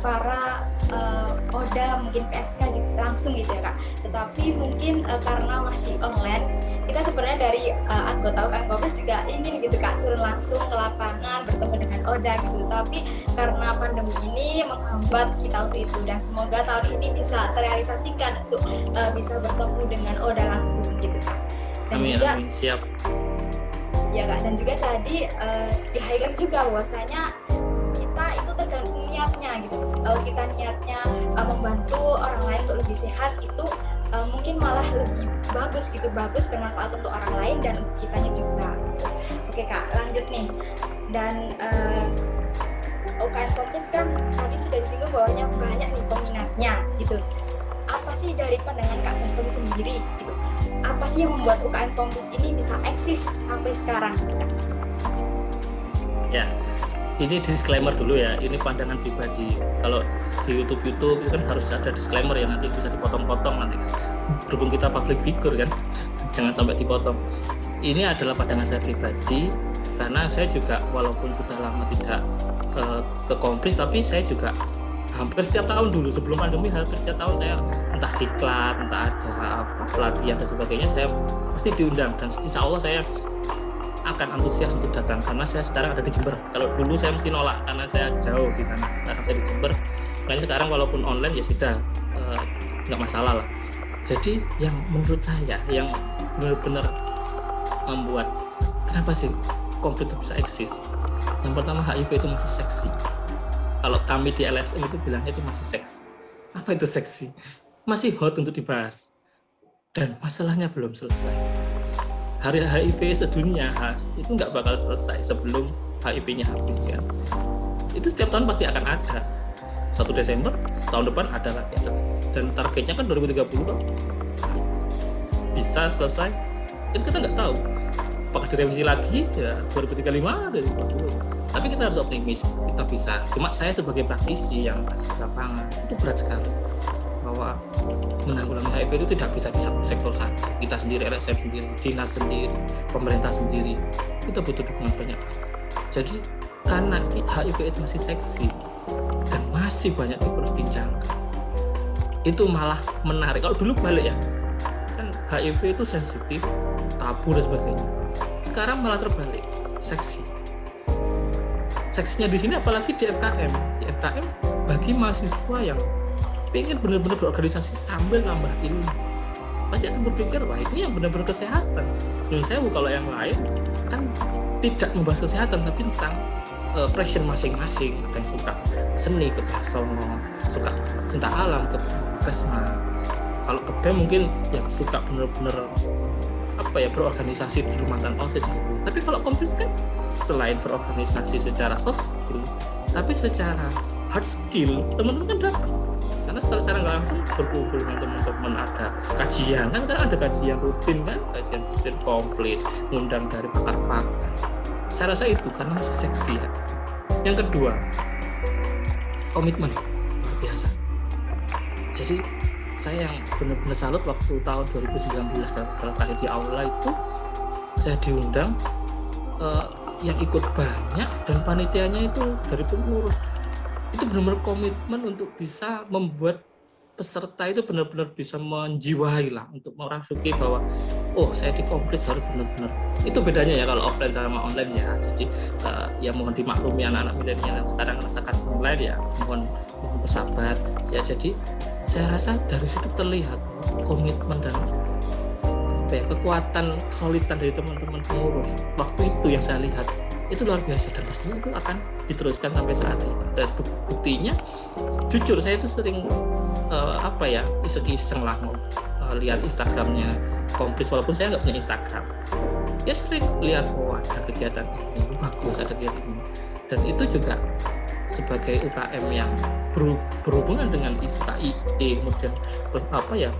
para ODA mungkin PSK langsung gitu ya Kak. Tetapi mungkin karena masih online, kita sebenarnya dari anggota UKM Kompres juga ingin gitu Kak turun langsung ke lapangan bertemu dengan ODA gitu. Tapi karena pandemi ini menghambat kita untuk itu, dan semoga tahun ini bisa terrealisasikan untuk bisa bertemu dengan ODA langsung gitu Kak. Dan amin, juga amin. Siap. ya Kak, dan juga tadi di highlight juga bahwasanya kita itu tergantung niatnya gitu. Kalau kita niatnya membantu orang lain untuk lebih sehat, itu mungkin malah lebih bagus gitu, bagus bermanfaat untuk orang lain dan untuk kitanya juga. Oke Kak, lanjut nih. Dan UKM Kompres kan tadi sudah disinggung bahwanya banyak nih peminatnya gitu. Apa sih dari pandangan Kak Bastami sendiri gitu? Apa sih yang membuat UKM Kompres ini bisa eksis sampai sekarang? Ya, ini disclaimer dulu ya, ini pandangan pribadi. Kalau di YouTube itu kan harus ada disclaimer ya, nanti bisa dipotong-potong nanti. Berhubung kita public figure kan, jangan sampai dipotong. Ini adalah pandangan saya pribadi, karena saya juga walaupun sudah lama tidak ke Kompres, tapi saya juga hampir setiap tahun dulu sebelum pandemi, hampir setiap tahun saya entah diklat, entah ada pelatihan dan sebagainya, saya pasti diundang, dan insya Allah saya akan antusias untuk datang karena saya sekarang ada di Jember. Kalau dulu saya mesti nolak karena saya jauh di sana, sekarang saya di Jember. Makanya sekarang walaupun online ya sudah nggak masalah lah. Jadi yang menurut saya yang benar-benar membuat kenapa sih Kompres itu bisa eksis, yang pertama HIV itu masih seksi. Kalau kami di LSM itu bilangnya itu masih seksi. Apa itu seksi? Masih hot untuk dibahas. Dan masalahnya belum selesai. Hari HIV sedunia itu nggak bakal selesai sebelum HIV-nya habis ya. Itu setiap tahun pasti akan ada. 1 Desember, tahun depan ada lagi. Dan targetnya kan 2030 kan bisa selesai. Itu kita nggak tahu. Apakah direvisi lagi ya 2035, 2040. Tapi kita harus optimis, kita bisa. Cuma saya sebagai praktisi yang di lapangan itu berat sekali bahwa menanggulangi HIV itu tidak bisa di satu sektor saja. Kita sendiri, LSM sendiri, dinas sendiri, pemerintah sendiri, kita butuh dukungan banyak. Jadi karena HIV itu masih seksi dan masih banyak diperbincangkan, itu malah menarik. Kalau dulu balik ya, kan HIV itu sensitif, tabu dan sebagainya. Sekarang malah terbalik, seksi. Seksinya di sini apalagi di FKM. Di FKM bagi mahasiswa yang pengen benar-benar berorganisasi sambil nambah ilmu, pasti akan berpikir wah ini yang benar-benar kesehatan. Menurut saya kalau yang lain kan tidak membahas kesehatan tapi tentang passion masing-masing. Ada yang suka seni ke Basono, suka tentang alam ke Kesma. Kalau ke BEM mungkin yang suka benar-benar berorganisasi di rumah tanpa OSIS. Tapi kalau Kompres kan selain berorganisasi secara soft skill, tapi secara hard skill teman-teman kan dapat. Karena secara nggak langsung berkumpul dengan teman-teman, ada kajian kan ada kajian rutin kan, kajian rutin Kompres, ngundang dari pakar-pakar. Saya rasa itu karena masih seksi ya. Yang kedua, komitmen luar biasa. Jadi saya yang benar-benar salut waktu tahun 2019 kalau terakhir di aula itu saya diundang, yang ikut banyak dan panitianya itu dari pengurus. Itu benar-benar komitmen untuk bisa membuat peserta itu benar-benar bisa menjiwai lah untuk merasuki bahwa saya di Kompres harus benar-benar. Itu bedanya ya kalau offline sama online ya. Jadi ya mohon dimaklumi anak-anak milenial yang sekarang merasakan online ya, mohon bersabar ya. Jadi saya rasa dari situ terlihat komitmen dan kekuatan solidan dari teman-teman pengurus. Waktu itu yang saya lihat itu luar biasa dan pastinya itu akan diteruskan sampai saat ini. Dan buktinya jujur saya itu sering iseng-iseng lah lihat Instagramnya Kompres walaupun saya nggak punya Instagram. Ya sering lihat ada kegiatan ini bagus, ada kegiatan ini. Dan itu juga sebagai UKM yang berhubungan dengan isu KIE, kemudian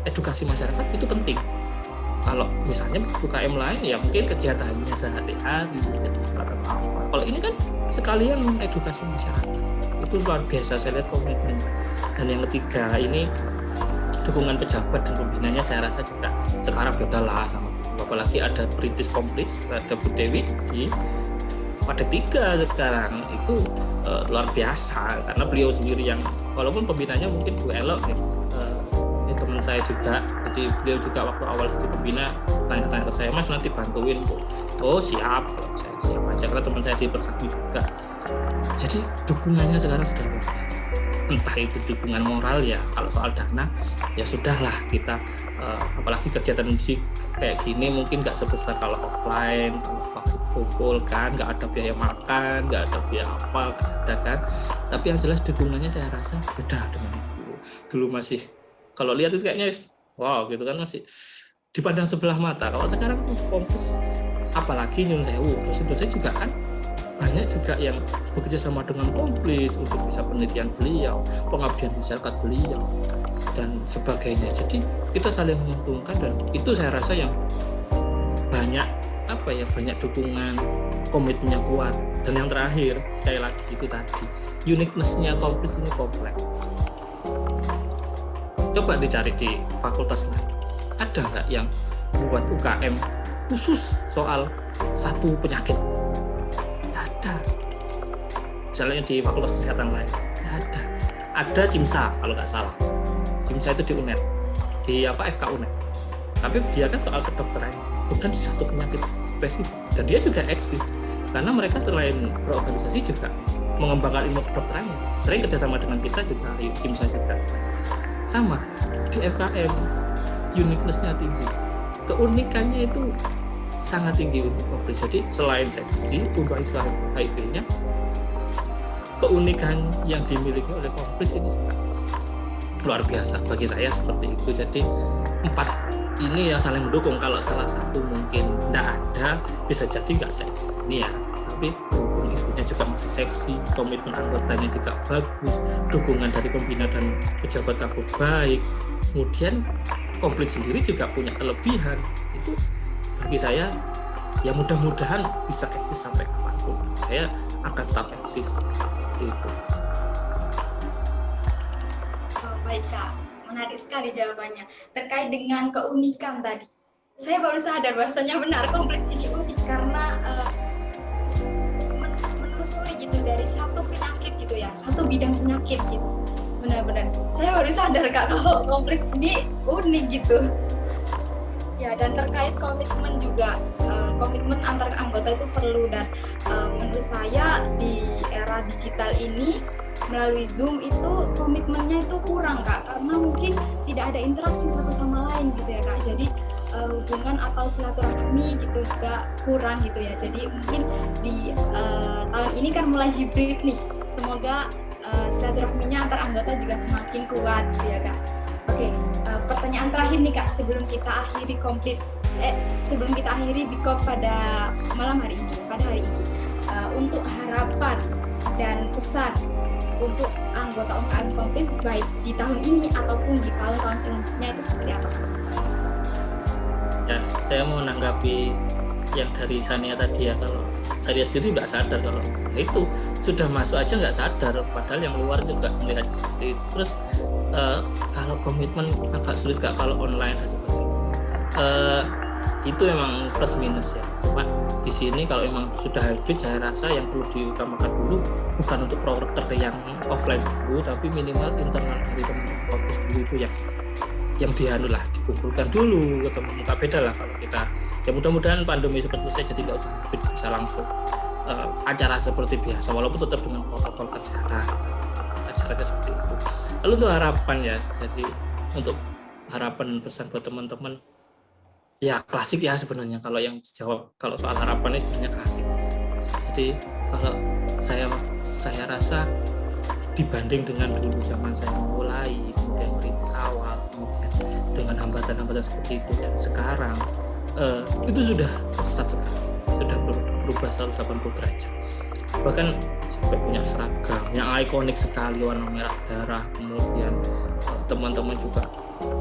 edukasi masyarakat itu penting. Kalau misalnya UKM lain ya mungkin kegiatannya sehari-hari atau apa. Kalau ini kan sekalian edukasi masyarakat. Itu luar biasa saya lihat komitmen. Dan yang ketiga ini dukungan pejabat dan pembinanya saya rasa juga sekarang beda lah sama dulu. Apalagi ada perintis Kompres, ada Bu Dewi Wadek 3 sekarang itu luar biasa, karena beliau sendiri yang walaupun pembinanya mungkin Bu Elo ini teman saya juga, jadi beliau juga waktu awal jadi pembina tanya-tanya ke saya, Mas nanti bantuin Bu. Oh siap, saya siap aja karena teman saya di Persakti juga. Jadi dukungannya sekarang sudah luar biasa, entah itu dukungan moral ya, kalau soal dana ya sudahlah kita apalagi kegiatan musik kayak gini mungkin nggak sebesar kalau offline, kalau kumpul kan nggak ada biaya makan, nggak ada biaya apa, nggak ada kan. Tapi yang jelas dukungannya saya rasa beda dengan dulu masih kalau lihat itu kayaknya wow gitu kan, masih dipandang sebelah mata. Kalau sekarang fokus apalagi nyun sewu, dosen-dosen juga kan banyak juga yang bekerja sama dengan Komplis untuk bisa penelitian beliau, pengabdian masyarakat beliau dan sebagainya. Jadi kita saling menguntungkan, dan itu saya rasa yang banyak banyak dukungan, komitmennya kuat. Dan yang terakhir sekali lagi itu tadi uniqueness-nya Komplis ini kompleks. Coba dicari di fakultas lain, ada nggak yang buat UKM khusus soal satu penyakit? Nggak ada. Misalnya di fakultas kesehatan lain, nggak ada. Ada CIMSA kalau nggak salah. CIMSA itu di UNED, di FK UNED. Tapi dia kan soal kedokteran, bukan satu penyakit spesifik. Dan dia juga eksis, karena mereka selain berorganisasi juga mengembangkan ilmu kedokterannya. Sering kerjasama dengan kita juga, CIMSA juga. Sama, di FKM uniqueness-nya tinggi, keunikannya itu sangat tinggi untuk Komplis. Jadi selain seksi untuk istilah HIV-nya, keunikan yang dimiliki oleh Komplis ini sangat luar biasa bagi saya seperti itu. Jadi 4 ini yang saling mendukung. Kalau salah satu mungkin tidak ada, bisa jadi nggak seksi ini ya, tapi berhubung isunya juga masih seksi, komitmen anggotanya juga bagus, dukungan dari pembina dan pejabat kampus baik, kemudian Komplis sendiri juga punya kelebihan, itu bagi saya ya mudah-mudahan bisa eksis sampai kapanpun. Saya akan tetap eksis seperti itu. Oh, baik Kak, menarik sekali jawabannya terkait dengan keunikan tadi. Saya baru sadar bahwasanya benar Komplis ini unik karena menelusuri gitu dari satu penyakit gitu ya, satu bidang penyakit gitu. Benar-benar saya baru sadar Kak kalau Komplis ini unik gitu ya. Dan terkait komitmen juga, komitmen antar anggota itu perlu, dan menurut saya di era digital ini melalui Zoom itu komitmennya itu kurang Kak, karena mungkin tidak ada interaksi satu sama lain gitu ya Kak. Jadi hubungan atau silaturahmi gitu juga kurang gitu ya. Jadi mungkin di tahun ini kan mulai hibrid nih, semoga silaturahminya antar anggota juga semakin kuat gitu ya Kak. Oke, pertanyaan terakhir nih Kak sebelum kita akhiri sebelum kita akhiri Bikop pada malam hari ini, pada hari ini, untuk harapan dan pesan untuk anggota UKM Komplis baik di tahun ini ataupun di tahun-tahun selanjutnya itu seperti apa? Ya, saya mau menanggapi yang dari Sania tadi ya. Kalau saya sendiri nggak sadar kalau itu sudah masuk aja nggak sadar, padahal yang luar juga melihat seperti itu. Terus kalau komitmen agak sulit Kak kalau online seperti itu. Itu memang plus minus ya. Cuma di sini kalau memang sudah hybrid, saya rasa yang perlu diutamakan dulu bukan untuk proker yang offline dulu, tapi minimal internal dari teman-teman kampus dulu itu yang dianulah, dikumpulkan dulu, ketemu muka beda lah kalau kita. Ya mudah-mudahan pandemi seperti selesai, jadi nggak usah hybrid, bisa langsung acara seperti biasa, walaupun tetap dengan protokol kesehatan. Acaranya seperti itu. Lalu untuk harapan ya, jadi untuk harapan pesan buat teman-teman, ya klasik ya sebenarnya. Kalau yang dijawab kalau soal harapannya sebenarnya klasik. Jadi kalau saya rasa dibanding dengan dulu zaman saya memulai, kemudian merintis awal, kemudian dengan hambatan-hambatan seperti itu, dan sekarang itu sudah pesat sekali, sudah berubah 180 derajat. Bahkan sampai punya seragam yang ikonik sekali warna merah darah, kemudian teman-teman juga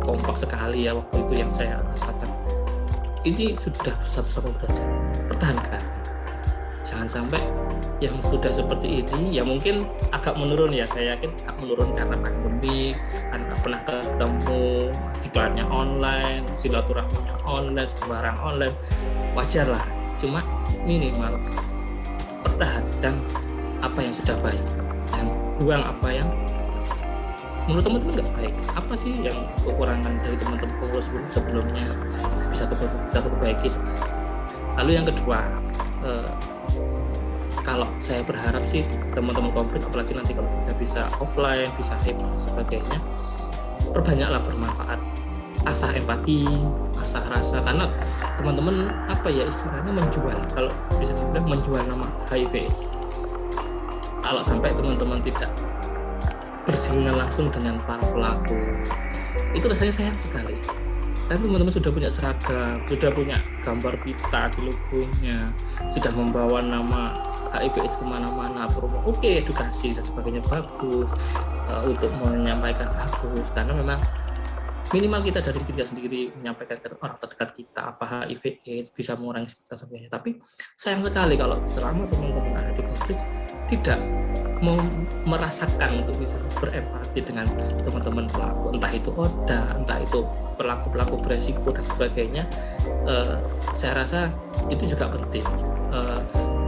kompak sekali ya waktu itu yang saya rasakan. Ini sudah 180 derajat, pertahankan. Jangan sampai yang sudah seperti ini ya mungkin agak menurun ya, saya yakin agak menurun karena pandemi, kan nggak pernah ketemu, diklarnya online, silaturahminya online, sembarang online, wajar lah. Cuma minimal pertahankan apa yang sudah baik dan buang apa yang menurut teman-teman nggak baik. Apa sih yang kekurangan dari teman-teman pengurus sebelumnya bisa diperbaiki. Lalu yang kedua, kalau saya berharap sih teman-teman kompres, apalagi nanti kalau sudah bisa offline, bisa hybrid dan sebagainya, perbanyaklah bermanfaat, asah empati, asah rasa, karena teman-teman apa ya istilahnya menjual, kalau bisa dibilang menjual nama HIV/AIDS. Kalau sampai teman-teman tidak bersinggungan langsung dengan para pelaku, itu rasanya sayang sekali. Kan teman-teman sudah punya seragam, sudah punya gambar pita di logonya, sudah membawa nama HIV/AIDS kemana-mana, promo, oke, edukasi dan sebagainya bagus, untuk menyampaikan bagus, karena memang minimal kita dari kita sendiri menyampaikan ke orang terdekat kita apa HIV/AIDS, bisa mengurangi dan sebagainya. Tapi sayang sekali kalau selama teman-teman ada di konflik tidak mau merasakan untuk bisa berempati dengan teman-teman pelaku, entah itu ODA, entah itu pelaku-pelaku beresiko dan sebagainya. Saya rasa itu juga penting.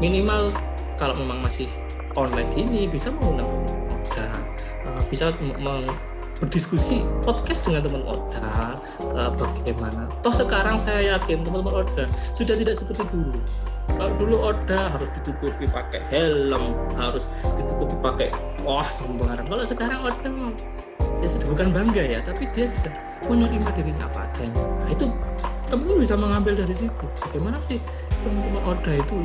Minimal kalau memang masih online gini bisa mengundang ODA, bisa berdiskusi podcast dengan teman ODA, bagaimana. Toh sekarang saya yakin teman-teman ODA sudah tidak seperti dulu. Dulu ODA harus ditutupi pakai helm, harus ditutupi pakai sembarang. Kalau sekarang ODA ya sudah bukan bangga ya, tapi dia sudah menerima dirinya apa adanya. Nah, itu teman-teman bisa mengambil dari situ. Bagaimana sih teman-teman ODA itu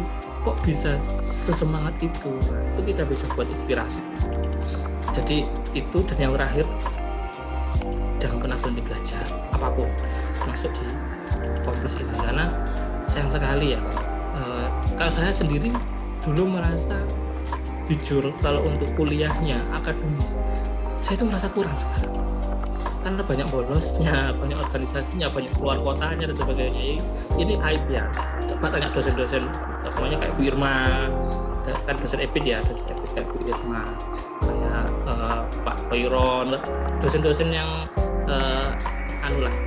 kok bisa sesemangat itu? Nah, itu kita bisa buat inspirasi. Jadi itu, dan yang terakhir, jangan pernah berhenti belajar apapun, termasuk di kompetisi ini, karena sayang sekali ya. Kalau saya sendiri dulu merasa jujur kalau untuk kuliahnya akademis saya itu merasa kurang sekarang, karena banyak bolosnya, banyak organisasinya, banyak keluar kotanya dan sebagainya. Ini aib ya. Coba tanya dosen-dosen, contohnya kayak Bu Irma, kan dosen EPID ya, dosen EPID kayak Bu Irma, kayak Pak Koiron, dosen-dosen yang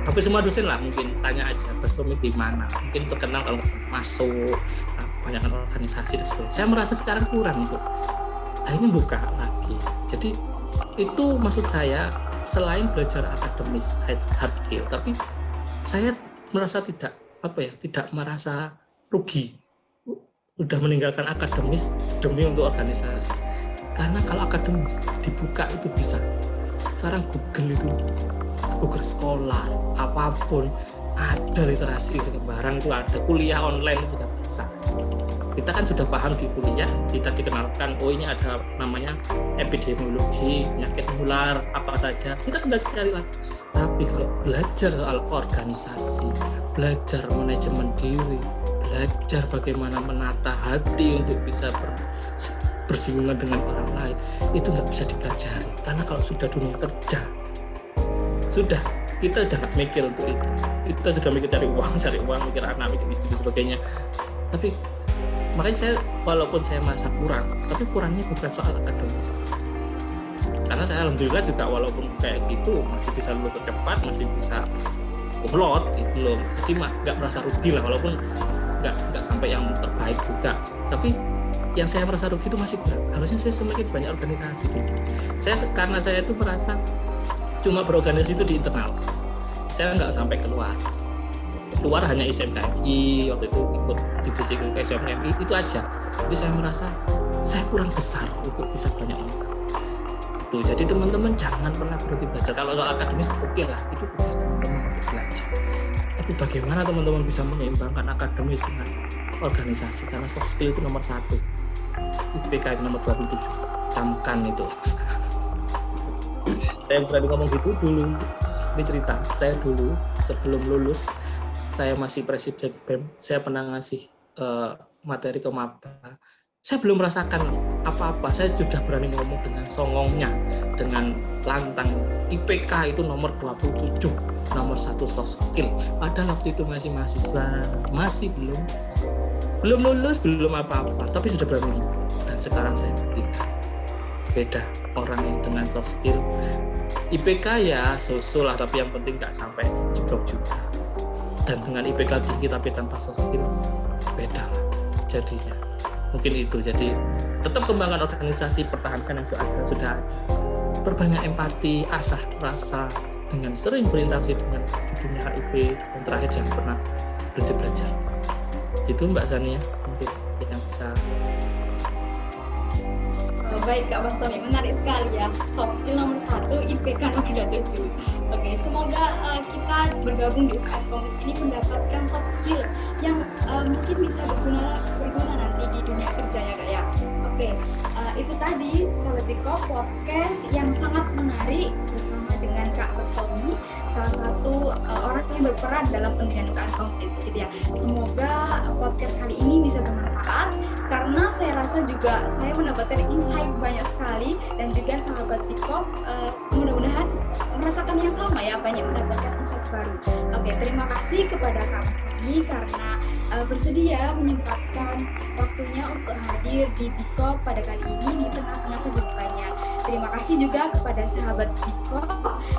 hampir semua dosen lah, mungkin tanya aja Bastomi di mana, mungkin terkenal kalau masuk banyak organisasi dan sebagainya. Saya merasa sekarang kurang untuk akhirnya buka lagi. Jadi itu maksud saya, selain belajar akademis hard skill, tapi saya merasa tidak merasa rugi udah meninggalkan akademis demi untuk organisasi. Karena kalau akademis dibuka itu bisa. Sekarang Google sekolah apapun ada, literasi sembarang itu ada, kuliah online juga bisa. Kita kan sudah paham di kuliah, kita dikenalkan ini ada namanya epidemiologi, penyakit menular apa saja, kita tinggal cari lagi. Tapi kalau belajar soal organisasi, belajar manajemen diri, belajar bagaimana menata hati untuk bisa bersinggungan dengan orang lain, itu nggak bisa dipelajari. Karena kalau sudah dunia kerja, sudah kita udah nggak mikir untuk itu. Kita sudah mikir cari uang, mikir anak, mikir istri dan sebagainya. Tapi makanya saya, walaupun saya merasa kurang, tapi kurangnya bukan soal akademis. Karena saya alhamdulillah juga walaupun kayak gitu masih bisa lulus cepat, masih bisa kumlot gitu loh. Jadi nggak merasa rugi lah, walaupun nggak sampai yang terbaik juga. Tapi yang saya merasa rugi itu masih kurang. Harusnya saya semakin banyak organisasi gitu. Karena saya itu merasa cuma berorganisasi itu di internal. Saya nggak sampai keluar hanya ISMKMI, waktu itu ikut divisi ISMKMI itu aja. Jadi saya merasa saya kurang besar untuk bisa banyak orang. Itu jadi teman-teman jangan pernah berhenti belajar. Kalau soal akademis oke lah, itu tugas teman-teman untuk belajar. Tapi bagaimana teman-teman bisa menyeimbangkan akademis dengan organisasi, karena soft skill itu nomor 1, IPK itu nomor 27, camkan itu. Saya berani ngomong gitu dulu. Ini cerita, saya dulu sebelum lulus, saya masih presiden BEM, saya pernah ngasih materi ke maba. Saya belum merasakan apa-apa, saya sudah berani ngomong dengan songongnya, dengan lantang. IPK itu nomor 27, nomor 1 soft skill. Padahal waktu itu masih mahasiswa, masih belum lulus, belum apa-apa, tapi sudah berani. Dan sekarang saya buktikan beda orang yang dengan soft skill. IPK ya susul lah, tapi yang penting nggak sampai jeblok juga. Dan dengan IPK tinggi tapi tanpa soft skill, beda lah jadinya. Mungkin itu. Jadi tetap kembangkan organisasi, pertahankan yang sudah ada. Perbanyak empati, asah rasa, dengan sering berinteraksi dengan dunia HIV, dan terakhir jangan pernah berhenti belajar. Itu Mbak Zania mungkin yang bisa. Baik Kak Bastomi, menarik sekali ya. Soft skill nomor 1, IPK nomor 27. Oke, semoga kita bergabung di UKM Komus ini mendapatkan soft skill yang mungkin bisa berguna nanti di dunia kerja ya Kak ya. Oke, itu tadi Sahabat Biko podcast yang sangat menarik bersama dengan Kak Bastomi, salah satu orang yang berperan dalam pendirian UKM Komus gitu ya. Semoga podcast kali ini bisa bermanfaat, karena saya rasa juga saya mendapatkan insight banyak sekali, dan juga sahabat Biko mudah-mudahan merasakan yang sama ya, banyak mendapatkan insight baru. Oke, terima kasih kepada Kak Bastomi karena bersedia menyempatkan waktunya untuk hadir di Biko pada kali ini di tengah-tengah kesibukannya. Terima kasih juga kepada sahabat Biko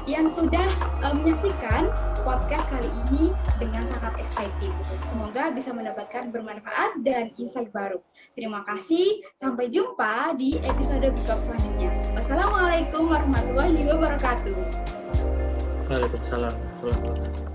yang sudah menyaksikan podcast kali ini dengan sangat excited. Semoga bisa mendapatkan bermanfaat dan insight baru. Terima kasih, sampai jumpa di episode Biko selanjutnya. Wassalamualaikum warahmatullahi wabarakatuh. Waalaikumsalam warahmatullahi wabarakatuh.